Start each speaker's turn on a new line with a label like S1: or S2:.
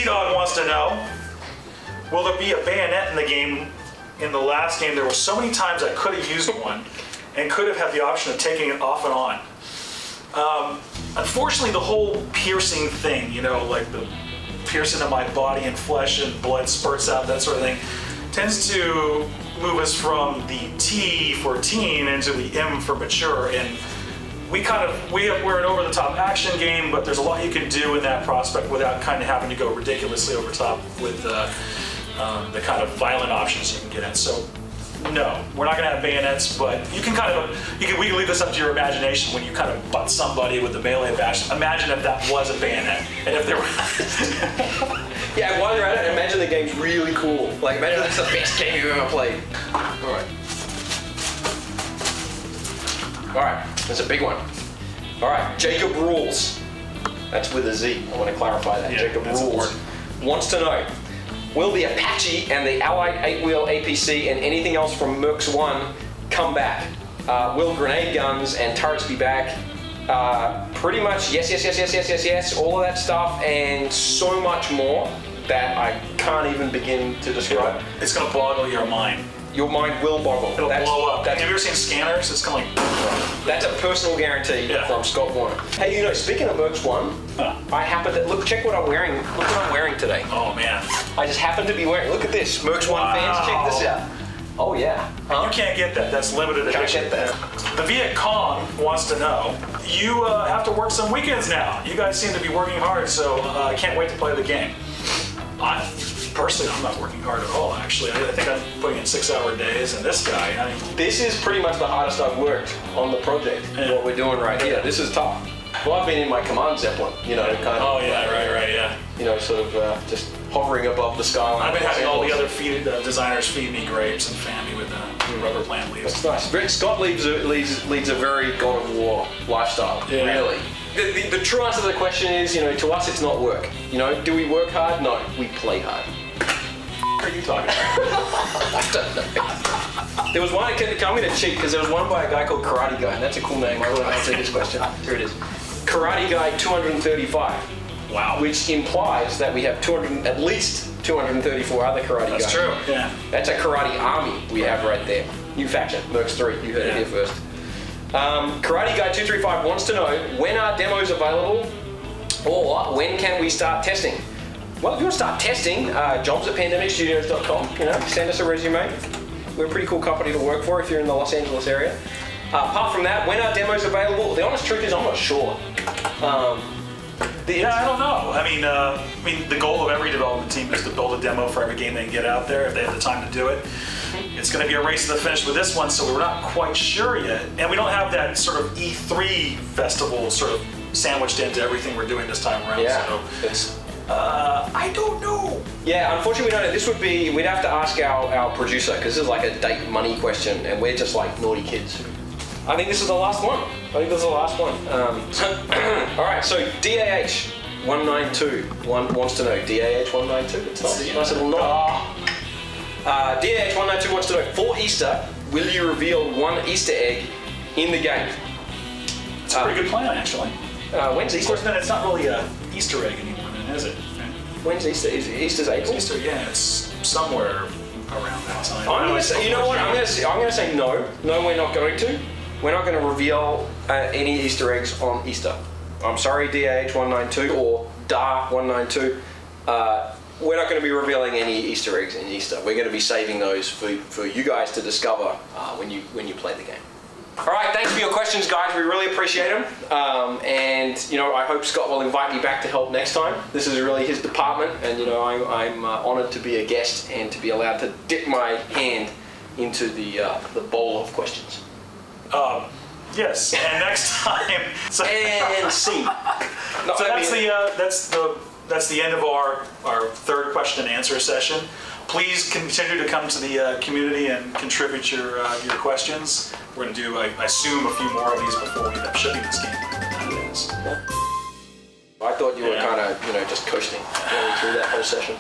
S1: Z-Dog wants to know, will there be a bayonet in the game? In the last game, there were so many times I could have used one and could have had the option of taking it off and on. Unfortunately, the whole piercing thing, you know, like the piercing of my body and flesh and blood spurts out, that sort of thing, tends to move us from the T for teen into the M for mature. And we're an over-the-top action game, but there's a lot you can do in that prospect without kind of having to go ridiculously over top with the kind of violent options you can get in. So no, we're not going to have bayonets, but you can we can leave this up to your imagination when you kind of butt somebody with the melee bash. Imagine if that was a bayonet, and if there were...
S2: Yeah, while you're at it, imagine the game's really cool. Like, imagine that's the best game you've ever played. Alright. Alright, that's a big one. Alright, Jacob Rules. That's with a Z, I want to clarify that. Yeah, Jacob Rules wants to know, will the Apache and the Allied 8-wheel APC and anything else from Mercs 1 come back? Will grenade guns and turrets be back? Pretty much yes, all of that stuff and so much more that I can't even begin to describe.
S1: It's going to boggle your mind.
S2: Your mind will boggle.
S1: It'll blow up. Have you ever seen Scanners? It's kind of like...
S2: That's a personal guarantee from Scott Warner. Hey, you know, speaking of Mercs 1, I happen to... Look, check what I'm wearing. Look what I'm wearing today.
S1: Oh, man.
S2: I just happen to be wearing... Look at this. Mercs 1 fans, check this out. Oh, yeah.
S1: You can't get that. That's limited edition.
S2: Can't get that.
S1: The Viet Cong wants to know, you have to work some weekends now. You guys seem to be working hard, so I can't wait to play the game. Personally, I'm not working hard at all, actually. I think I'm putting in 6-hour days, and this guy,
S2: This is pretty much the hardest I've worked on the project, what we're doing right here. This is tough. Well, I've been in my command Zeppelin, you know, kind of...
S1: Oh, yeah, right, yeah.
S2: You know, sort of just hovering above the skyline.
S1: I've been having all the other designers feed me grapes and fan me with rubber plant leaves.
S2: That's nice. Scott leads a very God of War lifestyle, really. The true answer to the question is, you know, to us it's not work. You know, do we work hard? No, we play hard.
S1: What are you talking about?
S2: I don't know. There was one, I'm going to cheat because there was one by a guy called Karate Guy, and that's a cool name. I want to answer this question. Here it is. Karate Guy 235.
S1: Wow.
S2: Which implies that we have at least 234 other karate guys.
S1: That's true, yeah.
S2: That's a karate army we have right there. New faction, Mercs 3, you heard it here first. Karate Guy 235 wants to know, when are demos available, or when can we start testing? Well, if you want to start testing, jobs at pandemicstudios.com, you know, send us a resume. We're a pretty cool company to work for if you're in the Los Angeles area. Apart from that, when are demos available? The honest truth is I'm not sure.
S1: Yeah, I don't know. I mean, the goal of every development team is to build a demo for every game they can get out there if they have the time to do it. It's going to be a race to the finish with this one, so we're not quite sure yet. And we don't have that sort of E3 festival sort of sandwiched into everything we're doing this time around.
S2: Yeah,
S1: so I don't know.
S2: Yeah, unfortunately we don't know. This would be, we'd have to ask our producer, because this is like a date money question, and we're just like naughty kids. I think this is the last one. All right, so DAH 192 wants to know. DAH 192. It's nice little nod. DAH 192 wants to know, for Easter, will you reveal one Easter egg in the game?
S1: It's a pretty good plan, actually.
S2: When's Easter?
S1: Of course, then it's not really an Easter egg anymore, then, is it?
S2: When's Easter? Easter's April?
S1: It's Easter, yeah. It's somewhere around that time.
S2: I'm going to say, you know what? I'm going to say no. No, we're not going to. We're not going to reveal any Easter eggs on Easter. I'm sorry, DAH192 or DAH192. We're not going to be revealing any Easter eggs in Easter. We're going to be saving those for you guys to discover when you play the game. All right, thanks for your questions, guys. We really appreciate them. And you know, I hope Scott will invite me back to help next time. This is really his department, and you know, I'm honoured to be a guest and to be allowed to dip my hand into the bowl of questions.
S1: Yes, and next time. So,
S2: and scene. No,
S1: so that's the end of our third question and answer session. Please continue to come to the community and contribute your questions. We're going to do, I assume, a few more of these before we end up shipping this game.
S2: Yeah. I thought you were kind of, you know, just coasting through that whole session.